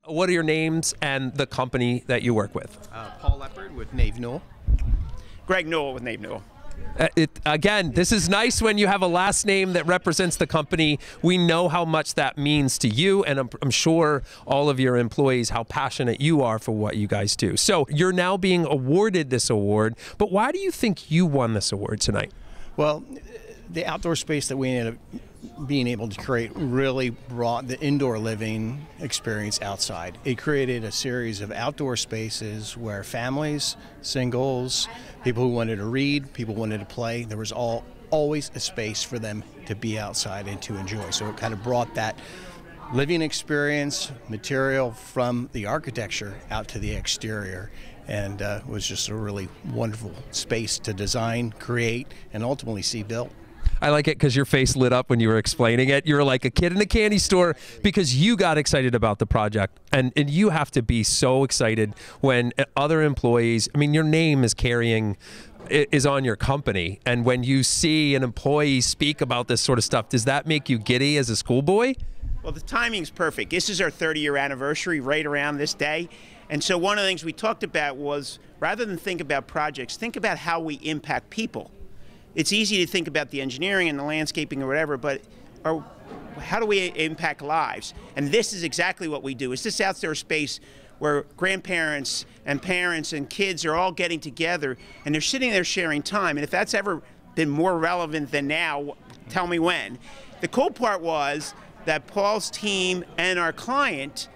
What are your names and the company that you work with? Paul Lepard with Nave Newell. Greg Newell with Nave Newell. Again, this is nice when you have a last name that represents the company. We know how much that means to you, and I'm sure all of your employees, how passionate you are for what you guys do. So you're now being awarded this award, but why do you think you won this award tonight? Well, the outdoor space that we ended up being able to create really brought the indoor living experience outside. It created a series of outdoor spaces where families, singles, people who wanted to read, people who wanted to play, there was always a space for them to be outside and to enjoy. So it kind of brought that living experience, material from the architecture out to the exterior, and it was just a really wonderful space to design, create, and ultimately see built. I like it because your face lit up when you were explaining it. You were like a kid in a candy store because you got excited about the project. And you have to be so excited when other employees, I mean, your name is on your company. And when you see an employee speak about this sort of stuff, does that make you giddy as a schoolboy? Well, the timing's perfect. This is our 30-year anniversary right around this day. And so one of the things we talked about was, rather than think about projects, think about how we impact people. It's easy to think about the engineering and the landscaping or whatever, but how do we impact lives? And this is exactly what we do. It's this outdoor space where grandparents and parents and kids are all getting together, and they're sitting there sharing time. And if that's ever been more relevant than now, tell me when. The cool part was that Paul's team and our client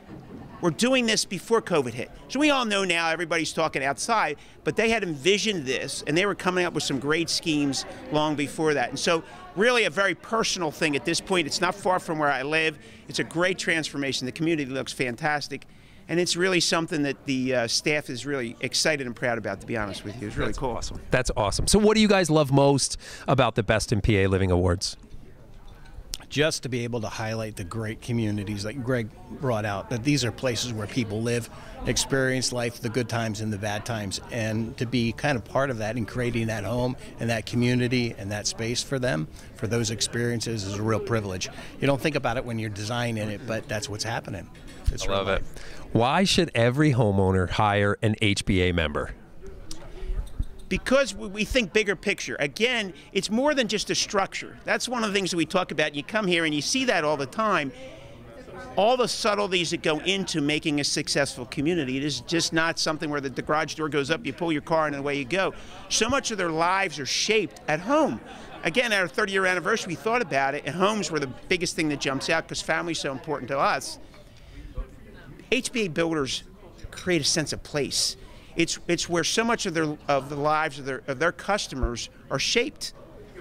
were doing this before COVID hit. So we all know now everybody's talking outside, but they had envisioned this, and they were coming up with some great schemes long before that. And so really a very personal thing at this point. It's not far from where I live. It's a great transformation. The community looks fantastic. And it's really something that the staff is really excited and proud about, to be honest with you. It's really cool. Awesome. That's awesome. So what do you guys love most about the Best in PA Living Awards? Just to be able to highlight the great communities like Greg brought out, that these are places where people live, experience life, the good times and the bad times, and to be kind of part of that and creating that home and that community and that space for them, for those experiences, is a real privilege. You don't think about it when you're designing it, but that's what's happening. It's I love it. Why should every homeowner hire an HBA member? Because we think bigger picture. Again, it's more than just a structure. That's one of the things that we talk about. You come here and you see that all the time. All the subtleties that go into making a successful community. It is just not something where the garage door goes up, you pull your car, and away you go. So much of their lives are shaped at home. Again, at our 30-year anniversary, we thought about it, and homes were the biggest thing that jumps out because family's so important to us. HBA builders create a sense of place. It's where so much of the lives of their customers are shaped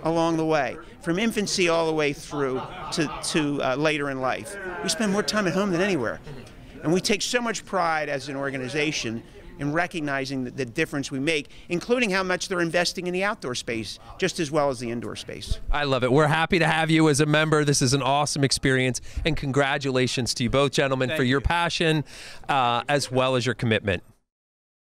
along the way, from infancy all the way through to later in life. We spend more time at home than anywhere, and we take so much pride as an organization in recognizing the difference we make, including how much they're investing in the outdoor space, just as well as the indoor space. I love it. We're happy to have you as a member. This is an awesome experience, and congratulations to you both, gentlemen, for your passion as well as your commitment.